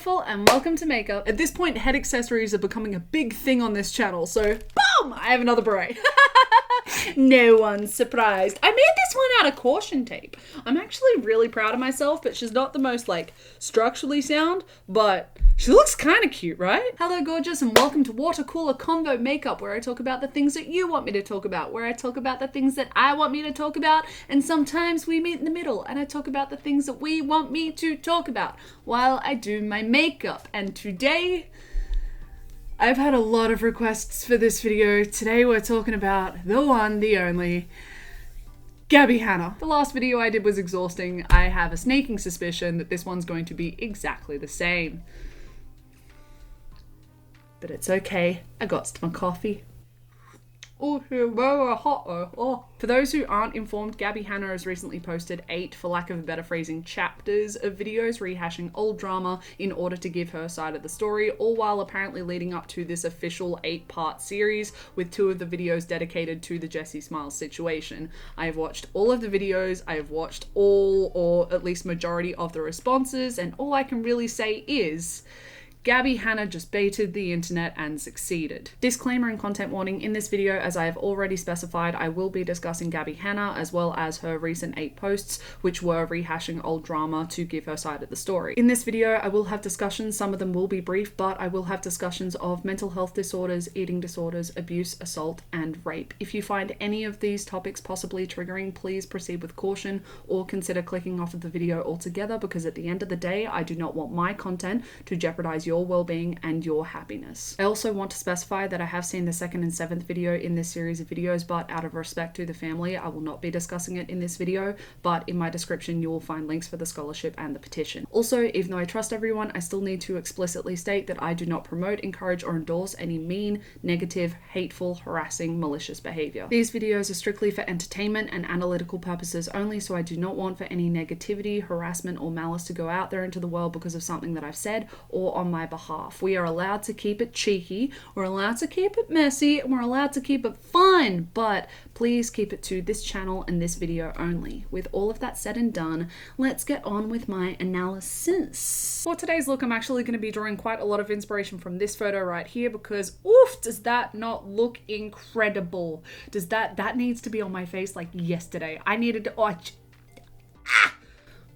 beautiful, and welcome to makeup. At this point, head accessories are becoming a big thing on this channel, so boom! I have another beret. No one's surprised. I made this one out of caution tape. I'm actually really proud of myself, but she's not the most, structurally sound, but she looks kind of cute, right? Hello, gorgeous, and welcome to Watercooler Convo Makeup, where I talk about the things that you want me to talk about, where I talk about the things that I want me to talk about, and sometimes we meet in the middle, and I talk about the things that we want me to talk about while I do my makeup. And today, I've had a lot of requests for this video. Today we're talking about the one, the only, Gabbie Hanna. The last video I did was exhausting. I have a sneaking suspicion that this one's going to be exactly the same. But it's okay, I got my coffee. Oh, very hot. Oh. For those who aren't informed, Gabbie Hanna has recently posted 8, for lack of a better phrasing, chapters of videos rehashing old drama in order to give her side of the story, all while apparently leading up to this official 8-part series, with 2 of the videos dedicated to the Jessie Smiles situation. I have watched all of the videos, I have watched all, or at least majority of the responses, and all I can really say is Gabbie Hanna just baited the internet and succeeded. Disclaimer and content warning: in this video, as I have already specified, I will be discussing Gabbie Hanna as well as her recent 8 posts, which were rehashing old drama to give her side of the story. In this video, I will have discussions, some of them will be brief, but I will have discussions of mental health disorders, eating disorders, abuse, assault, and rape. If you find any of these topics possibly triggering, please proceed with caution or consider clicking off of the video altogether, because at the end of the day, I do not want my content to jeopardize your well-being and your happiness. I also want to specify that I have seen the 2nd and 7th video in this series of videos, but out of respect to the family, I will not be discussing it in this video, but in my description you will find links for the scholarship and the petition. Also, even though I trust everyone, I still need to explicitly state that I do not promote, encourage, or endorse any mean, negative, hateful, harassing, malicious behavior. These videos are strictly for entertainment and analytical purposes only, so I do not want for any negativity, harassment, or malice to go out there into the world because of something that I've said or on my behalf. We are allowed to keep it cheeky, we're allowed to keep it messy, and we're allowed to keep it fun, but please keep it to this channel and this video only. With all of that said and done, let's get on with my analysis. For today's look, I'm actually going to be drawing quite a lot of inspiration from this photo right here, because oof, does that not look incredible? Does that needs to be on my face like yesterday. I needed to watch.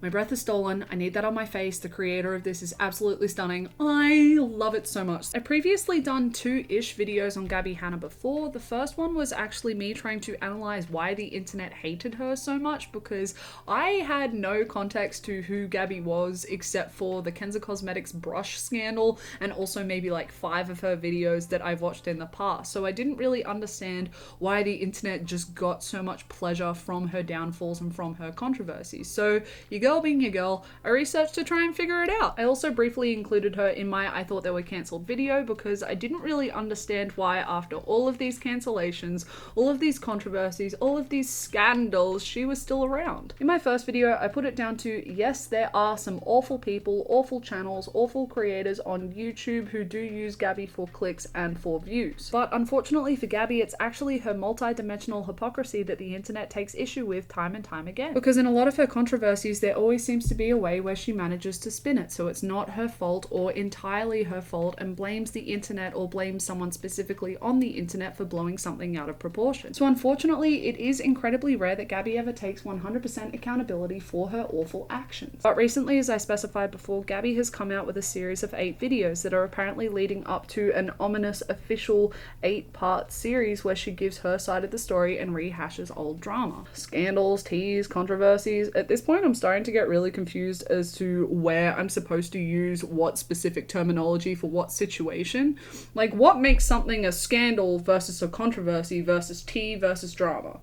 My breath is stolen. I need that on my face. The creator of this is absolutely stunning. I love it so much. I've previously done 2-ish videos on Gabbie Hanna before. The first one was actually me trying to analyze why the internet hated her so much, because I had no context to who Gabbie was except for the Kenza Cosmetics brush scandal and also maybe 5 of her videos that I've watched in the past. So I didn't really understand why the internet just got so much pleasure from her downfalls and from her controversies. So you go being your girl, I researched to try and figure it out. I also briefly included her in my I thought they were cancelled video, because I didn't really understand why after all of these cancellations, all of these controversies, all of these scandals, she was still around. In my first video, I put it down to, yes, there are some awful people, awful channels, awful creators on YouTube who do use Gabbie for clicks and for views. But unfortunately for Gabbie, it's actually her multi-dimensional hypocrisy that the internet takes issue with time and time again. Because in a lot of her controversies, there always seems to be a way where she manages to spin it so it's not her fault or entirely her fault, and blames the internet or blames someone specifically on the internet for blowing something out of proportion. So unfortunately, it is incredibly rare that Gabbie ever takes 100% accountability for her awful actions. But recently, as I specified before, Gabbie has come out with a series of 8 videos that are apparently leading up to an ominous official 8-part series where she gives her side of the story and rehashes old drama. Scandals, teas, controversies. At this point, I'm starting to get really confused as to where I'm supposed to use what specific terminology for what situation. What makes something a scandal versus a controversy versus tea versus drama?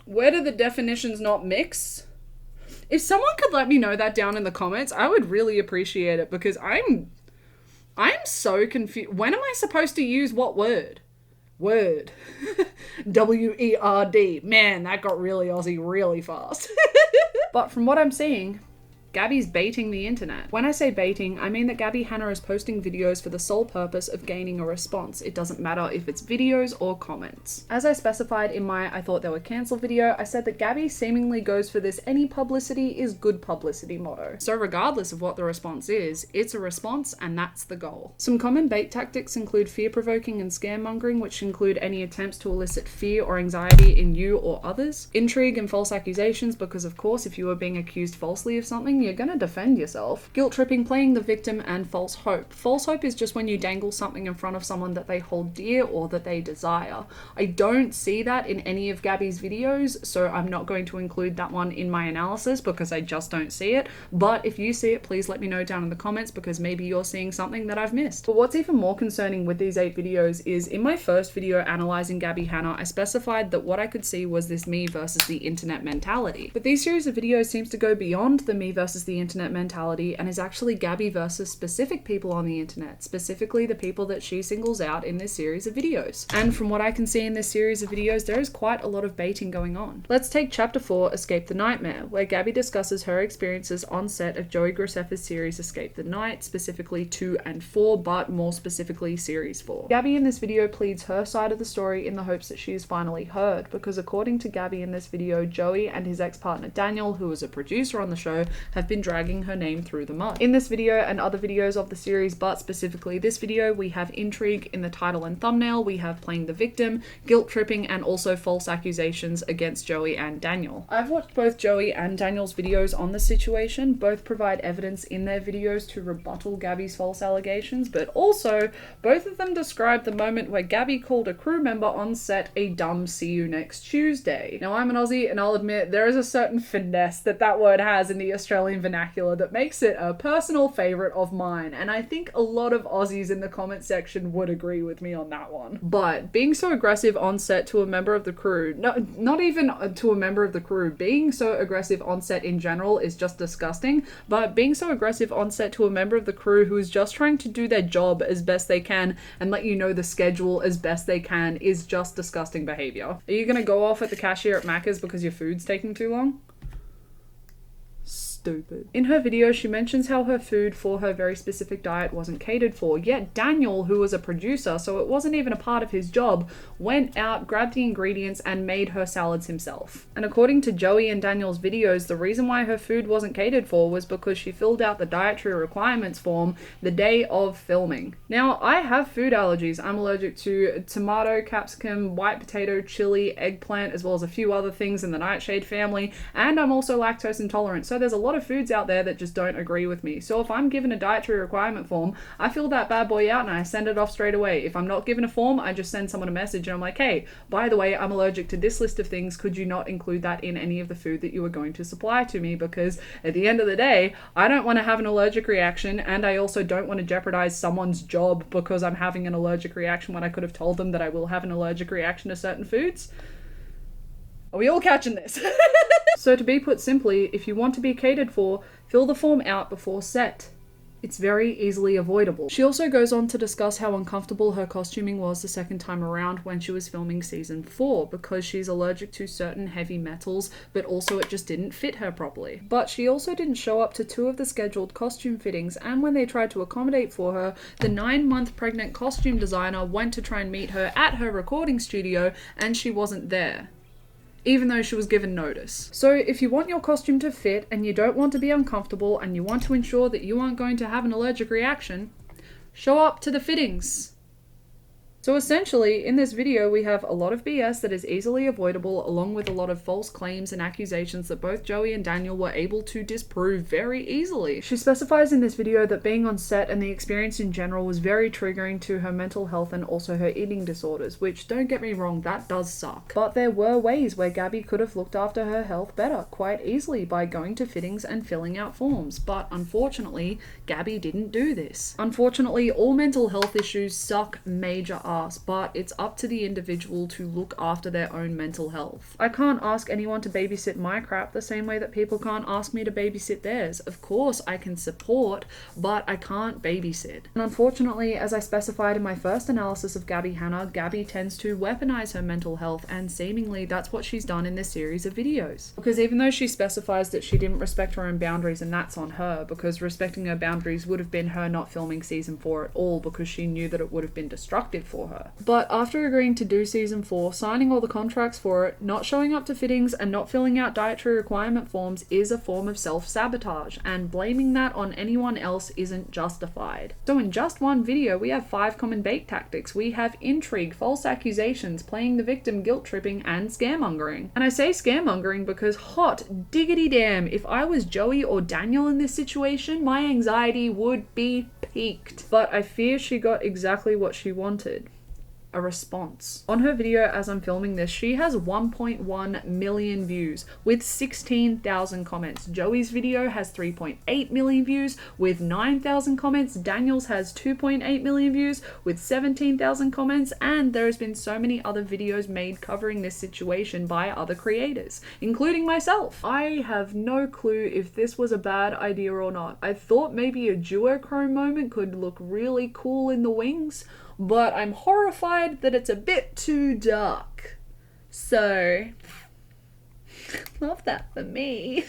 Where do the definitions not mix? If someone could let me know that down in the comments, I would really appreciate it, because I'm so confused. When am I supposed to use what word? Word. W-E-R-D. Man, that got really Aussie really fast. But from what I'm seeing, Gabbie's baiting the internet. When I say baiting, I mean that Gabbie Hanna is posting videos for the sole purpose of gaining a response. It doesn't matter if it's videos or comments. As I specified in my I thought they were cancelled video, I said that Gabbie seemingly goes for this any publicity is good publicity motto. So regardless of what the response is, it's a response and that's the goal. Some common bait tactics include fear-provoking and scaremongering, which include any attempts to elicit fear or anxiety in you or others. Intrigue and false accusations, because of course if you are being accused falsely of something, you're gonna defend yourself. Guilt tripping, playing the victim, and false hope. False hope is just when you dangle something in front of someone that they hold dear or that they desire. I don't see that in any of Gabbie's videos, so I'm not going to include that one in my analysis because I just don't see it. But if you see it, please let me know down in the comments, because maybe you're seeing something that I've missed. But what's even more concerning with these 8 videos is in my first video analysing Gabbie Hanna, I specified that what I could see was this me versus the internet mentality. But these series of videos seems to go beyond the me versus the internet mentality and is actually Gabbie versus specific people on the internet, specifically the people that she singles out in this series of videos. And from what I can see in this series of videos, there is quite a lot of baiting going on. Let's take chapter 4, Escape the Nightmare, where Gabbie discusses her experiences on set of Joey Graceffa's series Escape the Night, specifically 2 and 4, but more specifically series 4. Gabbie in this video pleads her side of the story in the hopes that she is finally heard, because according to Gabbie in this video, Joey and his ex-partner Daniel, who was a producer on the show, have been dragging her name through the mud. In this video and other videos of the series, but specifically this video, we have intrigue in the title and thumbnail, we have playing the victim, guilt tripping, and also false accusations against Joey and Daniel. I've watched both Joey and Daniel's videos on the situation. Both provide evidence in their videos to rebuttal Gabbie's false allegations, but also both of them describe the moment where Gabbie called a crew member on set a dumb see you next Tuesday. Now I'm an Aussie and I'll admit there is a certain finesse that that word has in the Australian vernacular that makes it a personal favourite of mine, and I think a lot of Aussies in the comment section would agree with me on that one. But being so aggressive on set to a member of the crew, not even to a member of the crew, being so aggressive on set in general is just disgusting, but being so aggressive on set to a member of the crew who is just trying to do their job as best they can and let you know the schedule as best they can is just disgusting behaviour. Are you gonna go off at the cashier at Macca's because your food's taking too long? Stupid. In her video, she mentions how her food for her very specific diet wasn't catered for, yet Daniel, who was a producer, so it wasn't even a part of his job, went out, grabbed the ingredients, and made her salads himself. And according to Joey and Daniel's videos, the reason why her food wasn't catered for was because she filled out the dietary requirements form the day of filming. Now, I have food allergies. I'm allergic to tomato, capsicum, white potato, chili, eggplant, as well as a few other things in the nightshade family, and I'm also lactose intolerant, so there's a lot of foods out there that just don't agree with me. So if I'm given a dietary requirement form, I fill that bad boy out and I send it off straight away. If I'm not given a form, I just send someone a message and I'm like, hey, by the way, I'm allergic to this list of things. Could you not include that in any of the food that you are going to supply to me? Because at the end of the day, I don't want to have an allergic reaction, and I also don't want to jeopardize someone's job because I'm having an allergic reaction when I could have told them that I will have an allergic reaction to certain foods. Are we all catching this? So to be put simply, if you want to be catered for, fill the form out before set. It's very easily avoidable. She also goes on to discuss how uncomfortable her costuming was the second time around when she was filming season 4 because she's allergic to certain heavy metals, but also it just didn't fit her properly. But she also didn't show up to 2 of the scheduled costume fittings, and when they tried to accommodate for her, the 9-month pregnant costume designer went to try and meet her at her recording studio and she wasn't there, even though she was given notice. So if you want your costume to fit and you don't want to be uncomfortable and you want to ensure that you aren't going to have an allergic reaction, show up to the fittings. So essentially, in this video, we have a lot of BS that is easily avoidable, along with a lot of false claims and accusations that both Joey and Daniel were able to disprove very easily. She specifies in this video that being on set and the experience in general was very triggering to her mental health and also her eating disorders, which, don't get me wrong, that does suck. But there were ways where Gabbie could have looked after her health better quite easily by going to fittings and filling out forms, but unfortunately, Gabbie didn't do this. Unfortunately, all mental health issues suck major ask, but it's up to the individual to look after their own mental health. I can't ask anyone to babysit my crap the same way that people can't ask me to babysit theirs. Of course, I can support, but I can't babysit. And unfortunately, as I specified in my first analysis of Gabbie Hanna, Gabbie tends to weaponize her mental health, and seemingly that's what she's done in this series of videos. Because even though she specifies that she didn't respect her own boundaries, and that's on her, because respecting her boundaries would have been her not filming season 4 at all, because she knew that it would have been destructive for her. But after agreeing to do season 4, signing all the contracts for it, not showing up to fittings, and not filling out dietary requirement forms is a form of self-sabotage, and blaming that on anyone else isn't justified. So in just one video, we have 5 common bait tactics. We have intrigue, false accusations, playing the victim, guilt tripping, and scaremongering. And I say scaremongering because hot diggity damn, if I was Joey or Daniel in this situation, my anxiety would be peaked. But I fear she got exactly what she wanted. A response. On her video as I'm filming this, she has 1.1 million views with 16,000 comments. Joey's video has 3.8 million views with 9,000 comments. Daniel's has 2.8 million views with 17,000 comments, and there's been so many other videos made covering this situation by other creators, including myself. I have no clue if this was a bad idea or not. I thought maybe a duochrome moment could look really cool in the wings, but I'm horrified that it's a bit too dark. So, love that for me.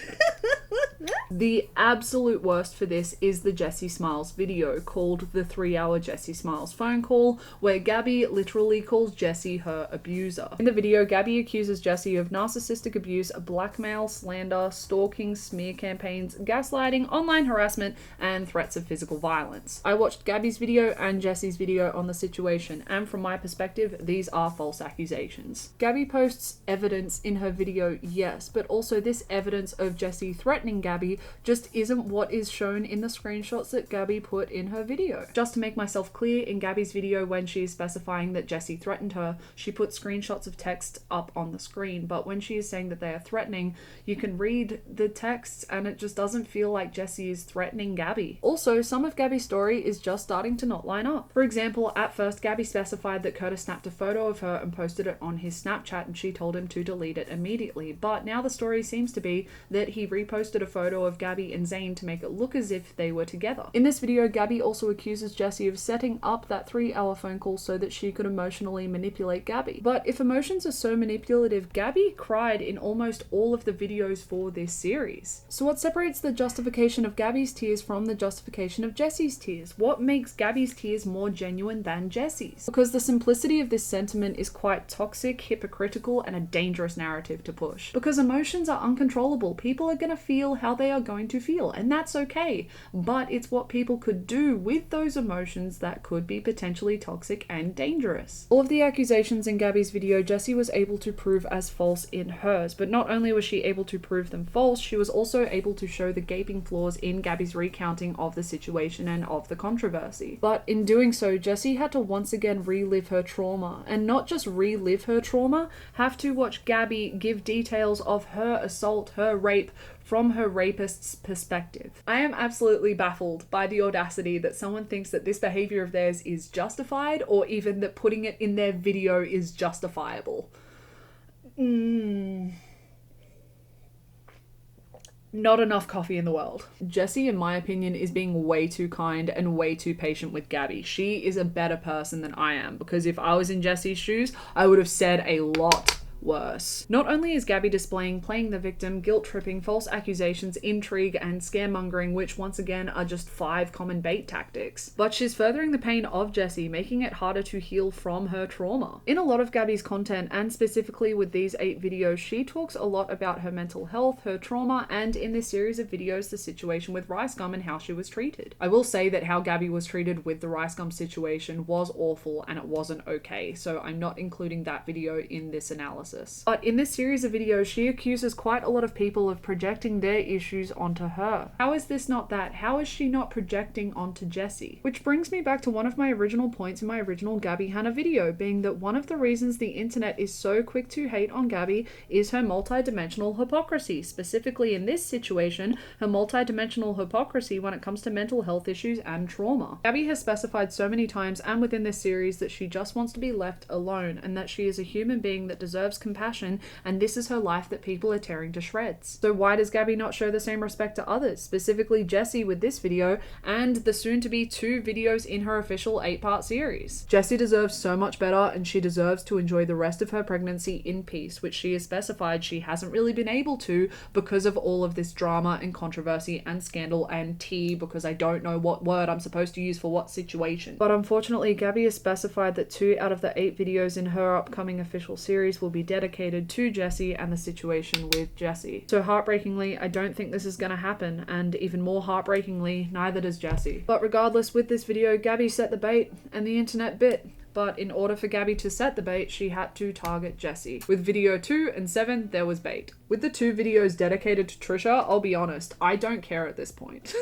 The absolute worst for this is the Jessie Smiles video called the 3-hour Jessie Smiles phone call, where Gabbie literally calls Jessie her abuser. In the video, Gabbie accuses Jessie of narcissistic abuse, blackmail, slander, stalking, smear campaigns, gaslighting, online harassment, and threats of physical violence. I watched Gabbie's video and Jessie's video on the situation, and from my perspective, these are false accusations. Gabbie posts evidence in her video, yes, but also this evidence of Jessie threatening Gabbie just isn't what is shown in the screenshots that Gabbie put in her video. Just to make myself clear, in Gabbie's video when she is specifying that Jessie threatened her, she put screenshots of text up on the screen, but when she is saying that they are threatening, you can read the texts and it just doesn't feel like Jessie is threatening Gabbie. Also, some of Gabbie's story is just starting to not line up. For example, at first Gabbie specified that Curtis snapped a photo of her and posted it on his Snapchat, and she told him to delete it immediately, but now the story seems to be that he reposted a photo of Gabbie and Zayn to make it look as if they were together. In this video, Gabbie also accuses Jessie of setting up that 3-hour phone call so that she could emotionally manipulate Gabbie. But if emotions are so manipulative, Gabbie cried in almost all of the videos for this series. So what separates the justification of Gabbie's tears from the justification of Jessie's tears? What makes Gabbie's tears more genuine than Jessie's? Because the simplicity of this sentiment is quite toxic, hypocritical, and a dangerous narrative to push. Because emotions are uncontrollable. People are gonna feel how they are going to feel, and that's okay. But it's what people could do with those emotions that could be potentially toxic and dangerous. All of the accusations in Gabbie's video, Jessie was able to prove as false in hers, but not only was she able to prove them false, she was also able to show the gaping flaws in Gabbie's recounting of the situation and of the controversy. But in doing so, Jessie had to once again relive her trauma, and not just relive her trauma, have to watch Gabbie give details of her assault, her rape, from her rapist's perspective. I am absolutely baffled by the audacity that someone thinks that this behavior of theirs is justified, or even that putting it in their video is justifiable. Not enough coffee in the world. Jessie, in my opinion, is being way too kind and way too patient with Gabbie. She is a better person than I am, because if I was in Jessie's shoes, I would have said a lot worse. Not only is Gabbie displaying playing the victim, guilt tripping, false accusations, intrigue, and scaremongering, which once again are just 5 common bait tactics, but she's furthering the pain of Jessie, making it harder to heal from her trauma. In a lot of Gabbie's content, and specifically with these 8 videos, she talks a lot about her mental health, her trauma, and in this series of videos, the situation with Rice Gum and how she was treated. I will say that how Gabbie was treated with the Rice Gum situation was awful and it wasn't okay, so I'm not including that video in this analysis. analysis. But in this series of videos, she accuses quite a lot of people of projecting their issues onto her. How is this not that? How is she not projecting onto Jessie? Which brings me back to one of my original points in my original Gabbie Hanna video, being that one of the reasons the internet is so quick to hate on Gabbie is her multi-dimensional hypocrisy. Specifically in this situation, her multi-dimensional hypocrisy when it comes to mental health issues and trauma. Gabbie has specified so many times and within this series that she just wants to be left alone and that she is a human being that deserves compassion, and this is her life that people are tearing to shreds. So why does Gabbie not show the same respect to others, specifically Jessie with this video and the soon-to-be 2 videos in her official 8-part series? Jessie deserves so much better, and she deserves to enjoy the rest of her pregnancy in peace, which she has specified she hasn't really been able to because of all of this drama and controversy and scandal and tea, because I don't know what word I'm supposed to use for what situation. But unfortunately, Gabbie has specified that 2 out of the 8 videos in her upcoming official series will be dedicated to Jessie and the situation with Jessie. So heartbreakingly, I don't think this is going to happen, and even more heartbreakingly, neither does Jessie. But regardless, with this video, Gabbie set the bait and the internet bit. But in order for Gabbie to set the bait, she had to target Jessie. With video 2 and 7, there was bait. With the 2 videos dedicated to Trisha, I'll be honest, I don't care at this point.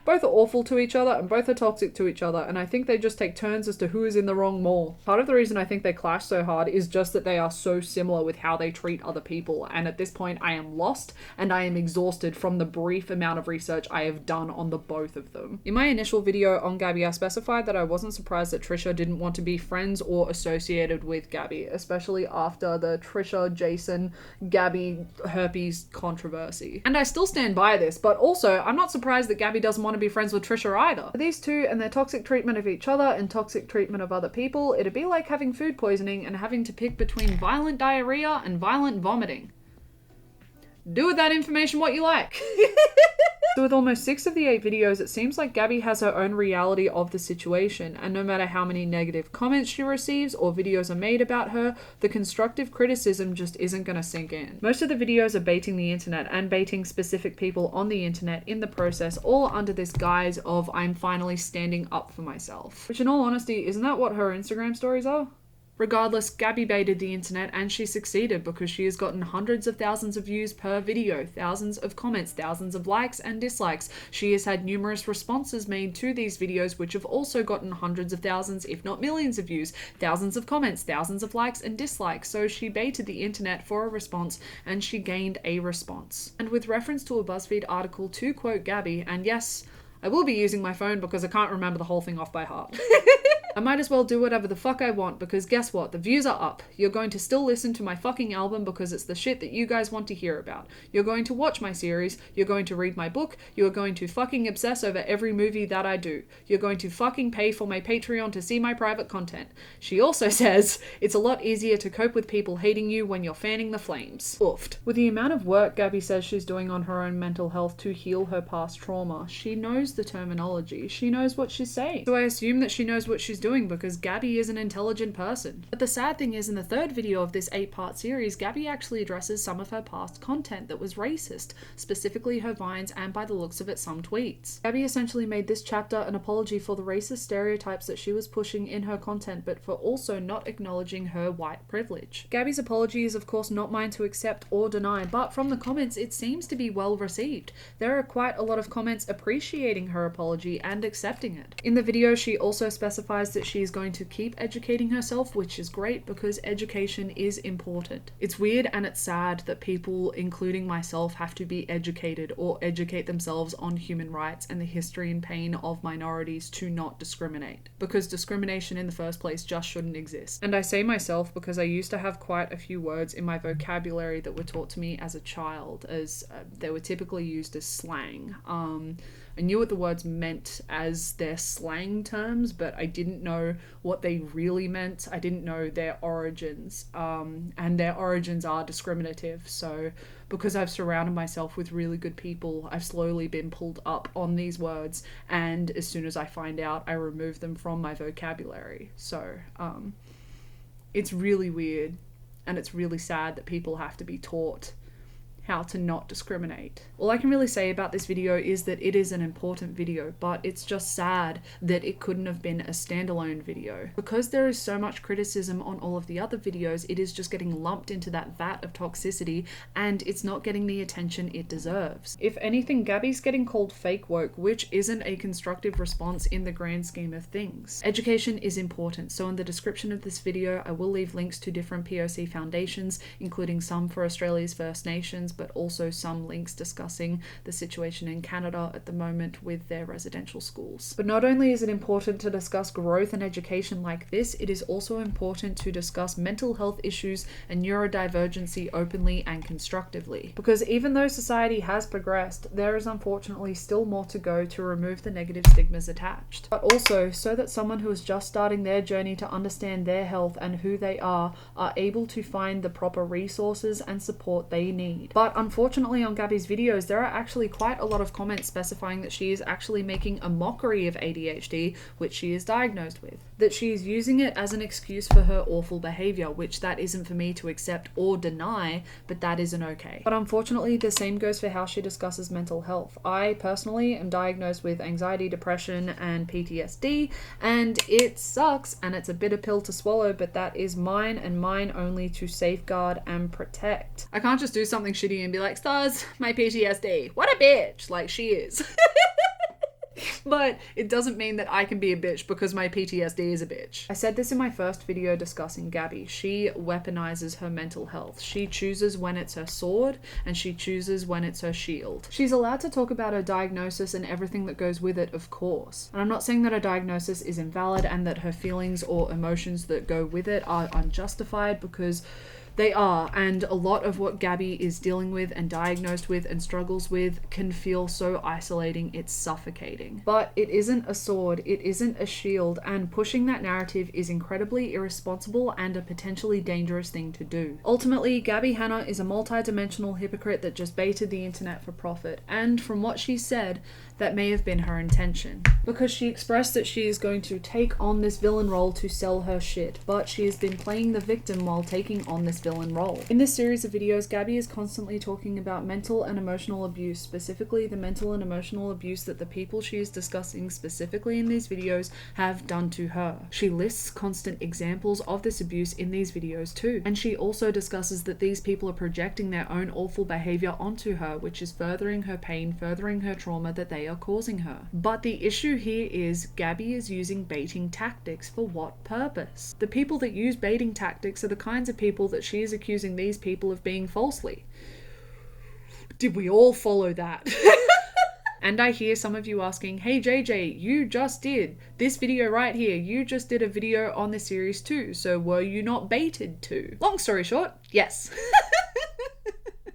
Both are awful to each other and both are toxic to each other, and I think they just take turns as to who is in the wrong more. Part of the reason I think they clash so hard is just that they are so similar with how they treat other people, and at this point I am lost and I am exhausted from the brief amount of research I have done on the both of them. In my initial video on Gabbie, I specified that I wasn't surprised that Trisha didn't want to be friends or associated with Gabbie, especially after the Trisha, Jason, Gabbie herpes controversy. And I still stand by this, but also I'm not surprised that Gabbie doesn't want to be friends with Trisha either. For these two and their toxic treatment of each other and toxic treatment of other people, it'd be like having food poisoning and having to pick between violent diarrhea and violent vomiting. Do with that information what you like. So with almost 6 of the 8 videos, it seems like Gabbie has her own reality of the situation, and no matter how many negative comments she receives or videos are made about her, the constructive criticism just isn't gonna sink in. Most of the videos are baiting the internet and baiting specific people on the internet in the process, all under this guise of I'm finally standing up for myself. Which in all honesty, isn't that what her Instagram stories are? Regardless, Gabbie baited the internet and she succeeded because she has gotten hundreds of thousands of views per video, thousands of comments, thousands of likes and dislikes. She has had numerous responses made to these videos which have also gotten hundreds of thousands, if not millions of views, thousands of comments, thousands of likes and dislikes. So she baited the internet for a response and she gained a response. And with reference to a BuzzFeed article to quote Gabbie, and yes, I will be using my phone because I can't remember the whole thing off by heart. I might as well do whatever the fuck I want because guess what? The views are up. You're going to still listen to my fucking album because it's the shit that you guys want to hear about. You're going to watch my series. You're going to read my book. You're going to fucking obsess over every movie that I do. You're going to fucking pay for my Patreon to see my private content. She also says, it's a lot easier to cope with people hating you when you're fanning the flames. Oofed. With the amount of work Gabbie says she's doing on her own mental health to heal her past trauma, she knows the terminology. She knows what she's saying. So I assume that she knows what she's doing because Gabbie is an intelligent person. But the sad thing is, in the 3rd video of this 8-part series, Gabbie actually addresses some of her past content that was racist, specifically her vines and by the looks of it some tweets. Gabbie essentially made this chapter an apology for the racist stereotypes that she was pushing in her content, but for also not acknowledging her white privilege. Gabbie's apology is of course not mine to accept or deny, but from the comments it seems to be well received. There are quite a lot of comments appreciating her apology and accepting it. In the video she also specifies that she is going to keep educating herself, which is great because education is important. It's weird and it's sad that people, including myself, have to be educated or educate themselves on human rights and the history and pain of minorities to not discriminate, because discrimination in the first place just shouldn't exist. And I say myself because I used to have quite a few words in my vocabulary that were taught to me as a child, as they were typically used as slang. I knew what the words meant as their slang terms, but I didn't know what they really meant. I didn't know their origins, and their origins are discriminative. So because I've surrounded myself with really good people, I've slowly been pulled up on these words, and as soon as I find out, I remove them from my vocabulary. So it's really weird, and it's really sad that people have to be taught how to not discriminate. All I can really say about this video is that it is an important video, but it's just sad that it couldn't have been a standalone video. Because there is so much criticism on all of the other videos, it is just getting lumped into that vat of toxicity and it's not getting the attention it deserves. If anything, Gabbie's getting called fake woke, which isn't a constructive response in the grand scheme of things. Education is important, so in the description of this video I will leave links to different POC foundations, including some for Australia's First Nations, but also some links discussing the situation in Canada at the moment with their residential schools. But not only is it important to discuss growth and education like this, it is also important to discuss mental health issues and neurodivergency openly and constructively. Because even though society has progressed, there is unfortunately still more to go to remove the negative stigmas attached. But also, so that someone who is just starting their journey to understand their health and who they are able to find the proper resources and support they need. But unfortunately on Gabbie's videos, there are actually quite a lot of comments specifying that she is actually making a mockery of ADHD, which she is diagnosed with. That she is using it as an excuse for her awful behavior, which that isn't for me to accept or deny, but that isn't okay. But unfortunately, the same goes for how she discusses mental health. I personally am diagnosed with anxiety, depression, and PTSD, and it sucks, and it's a bitter pill to swallow, but that is mine and mine only to safeguard and protect. I can't just do something shitty and be like, stars, my PTSD. What a bitch! Like she is. But it doesn't mean that I can be a bitch because my PTSD is a bitch. I said this in my first video discussing Gabbie. She weaponizes her mental health. She chooses when it's her sword and she chooses when it's her shield. She's allowed to talk about her diagnosis and everything that goes with it, of course. And I'm not saying that her diagnosis is invalid and that her feelings or emotions that go with it are unjustified, because they are, and a lot of what Gabbie is dealing with and diagnosed with and struggles with can feel so isolating it's suffocating. But it isn't a sword, it isn't a shield, and pushing that narrative is incredibly irresponsible and a potentially dangerous thing to do. Ultimately, Gabbie Hanna is a multi-dimensional hypocrite that just baited the internet for profit, and from what she said, that may have been her intention. Because she expressed that she is going to take on this villain role to sell her shit, but she has been playing the victim while taking on this villain role. In this series of videos, Gabbie is constantly talking about mental and emotional abuse, specifically the mental and emotional abuse that the people she is discussing specifically in these videos have done to her. She lists constant examples of this abuse in these videos too, and she also discusses that these people are projecting their own awful behavior onto her, which is furthering her pain, furthering her trauma that they are causing her. But the issue here is Gabbie is using baiting tactics. For what purpose? The people that use baiting tactics are the kinds of people that she is accusing these people of being falsely. Did we all follow that? And I hear some of you asking, hey JJ, you just did this video right here. You just did a video on this series too, so were you not baited too? Long story short, yes.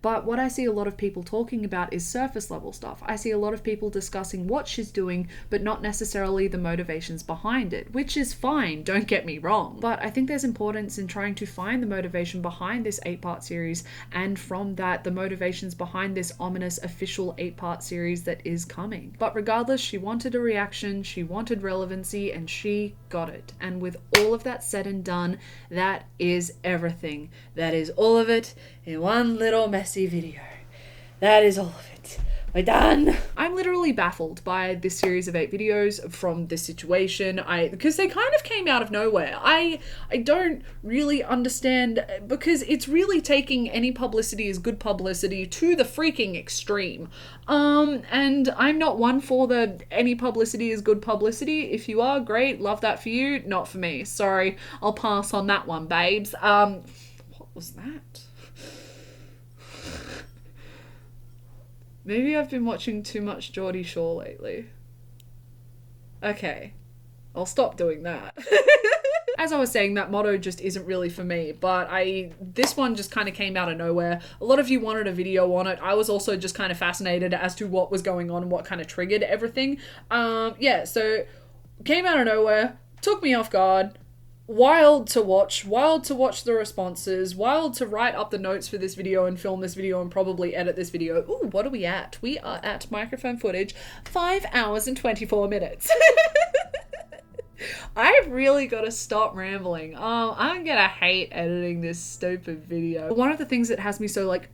But what I see a lot of people talking about is surface level stuff. I see a lot of people discussing what she's doing, but not necessarily the motivations behind it, which is fine, don't get me wrong. But I think there's importance in trying to find the motivation behind this 8-part series, and from that, the motivations behind this ominous official 8-part series that is coming. But regardless, she wanted a reaction, she wanted relevancy, and she got it. And with all of that said and done, that is everything. That is all of it in one little messy video. That is all of it. We're done. I'm literally baffled by this series of 8 videos from this situation. Because they kind of came out of nowhere. I don't really understand, because it's really taking any publicity is good publicity to the freaking extreme. And I'm not one for the any publicity is good publicity. If you are, great, love that for you. Not for me. Sorry, I'll pass on that one, babes. What was that? Maybe I've been watching too much Geordie Shore lately. Okay, I'll stop doing that. As I was saying, that motto just isn't really for me, but this one just kind of came out of nowhere. A lot of you wanted a video on it. I was also just kind of fascinated as to what was going on and what kind of triggered everything. Yeah, so came out of nowhere, took me off guard. Wild to watch the responses, wild to write up the notes for this video and film this video and probably edit this video. Ooh, what are we at? We are at microphone footage, 5 hours and 24 minutes. I've really got to stop rambling. I'm gonna hate editing this stupid video. One of the things that has me so like,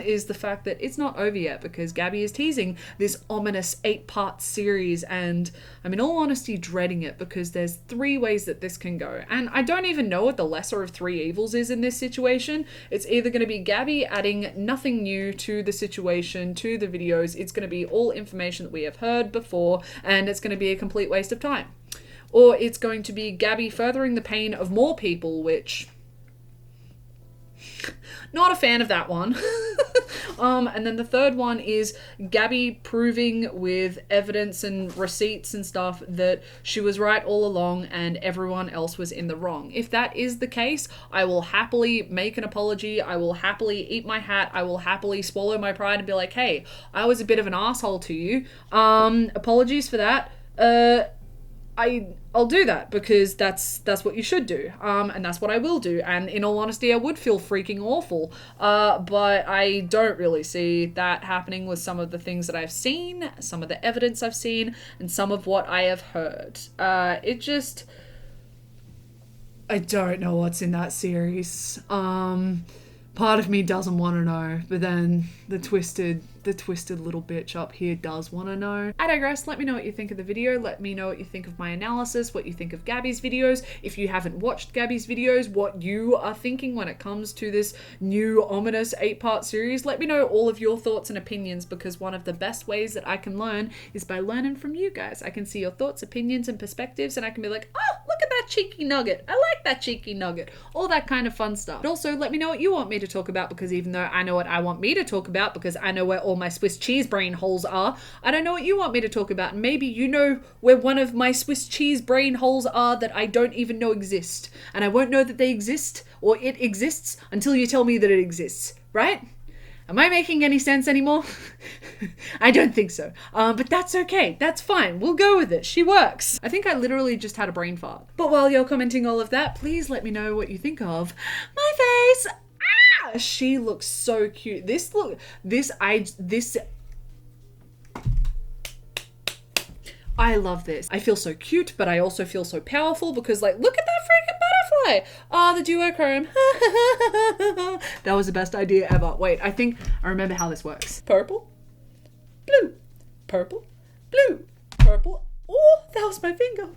is the fact that it's not over yet, because Gabbie is teasing this ominous 8-part series, and I'm in all honesty dreading it, because there's 3 ways that this can go. And I don't even know what the lesser of 3 evils is in this situation. It's either going to be Gabbie adding nothing new to the situation, to the videos. It's going to be all information that we have heard before, and it's going to be a complete waste of time. Or it's going to be Gabbie furthering the pain of more people, which... not a fan of that one. And then the third one is Gabbie proving with evidence and receipts and stuff that she was right all along and everyone else was in the wrong. If that is the case, I will happily make an apology. I will happily eat my hat. I will happily swallow my pride and be like, hey, I was a bit of an asshole to you. Apologies for that. I'll do that, because that's what you should do, and that's what I will do, and in all honesty I would feel freaking awful, but I don't really see that happening with some of the things that I've seen, some of the evidence I've seen, and some of what I have heard. I don't know what's in that series. Part of me doesn't want to know, but then the twisted little bitch up here does want to know. I digress. Let me know what you think of the video. Let me know what you think of my analysis, what you think of Gabbie's videos. If you haven't watched Gabbie's videos, what you are thinking when it comes to this new ominous 8-part series. Let me know all of your thoughts and opinions, because one of the best ways that I can learn is by learning from you guys. I can see your thoughts, opinions, and perspectives, and I can be like, oh, look at that cheeky nugget. I like that cheeky nugget. All that kind of fun stuff. But also, let me know what you want me to talk about, because even though I know what I want me to talk about, because I know where all my Swiss cheese brain holes are, I don't know what you want me to talk about. And maybe you know where one of my Swiss cheese brain holes are that I don't even know exist. And I won't know that they exist, or it exists, until you tell me that it exists, right? Am I making any sense anymore? I don't think so. But that's okay. That's fine. We'll go with it. She works. I think I literally just had a brain fart. But while you're commenting all of that, please let me know what you think of my face. She looks so cute. I love this. I feel so cute, but I also feel so powerful, because like, look at that freaking butterfly. Oh, the duochrome. That was the best idea ever. Wait, I think I remember how this works. Purple, blue, purple, blue, purple. Oh, that was my finger.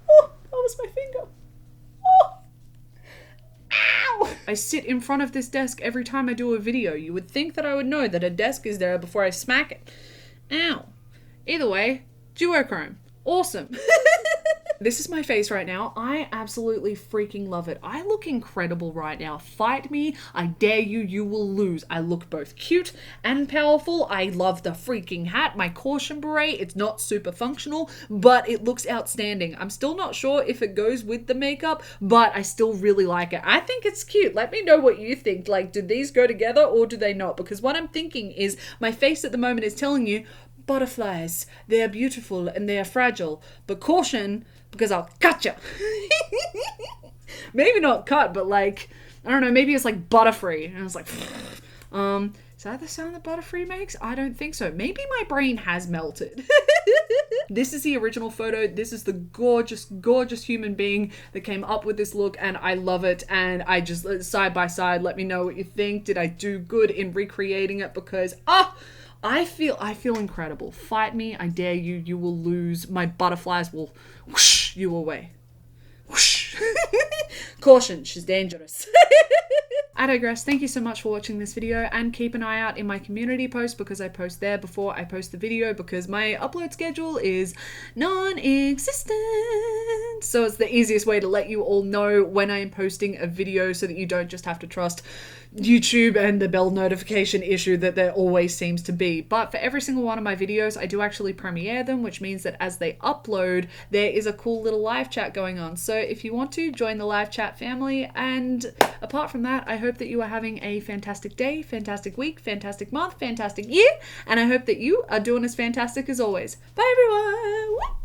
Oh, that was my finger. Oh. Ow! I sit in front of this desk every time I do a video. You would think that I would know that a desk is there before I smack it. Ow. Either way, duochrome. Awesome. This is my face right now. I absolutely freaking love it. I look incredible right now. Fight me. I dare you. You will lose. I look both cute and powerful. I love the freaking hat. My caution beret. It's not super functional, but it looks outstanding. I'm still not sure if it goes with the makeup, but I still really like it. I think it's cute. Let me know what you think. Like, do these go together or do they not? Because what I'm thinking is my face at the moment is telling you, butterflies, they are beautiful and they are fragile, but caution, because I'll cut you. Maybe not cut, but like, I don't know, maybe it's like Butterfree. And it's like, is that the sound that Butterfree makes? I don't think so. Maybe my brain has melted. This is the original photo. This is the gorgeous, gorgeous human being that came up with this look, and I love it. And I just, side by side, let me know what you think. Did I do good in recreating it? Because, I feel incredible. Fight me, I dare you, you will lose. My butterflies will whoosh you away. Whoosh. Caution, she's dangerous. I digress. Thank you so much for watching this video, and keep an eye out in my community post, because I post there before I post the video, because my upload schedule is non-existent. So it's the easiest way to let you all know when I am posting a video, so that you don't just have to trust YouTube and the bell notification issue that there always seems to be. But for every single one of my videos, I do actually premiere them, which means that as they upload, there is a cool little live chat going on. So if you want to, join the live chat family. And apart from that, I hope that you are having a fantastic day, fantastic week, fantastic month, fantastic year. And I hope that you are doing as fantastic as always. Bye everyone!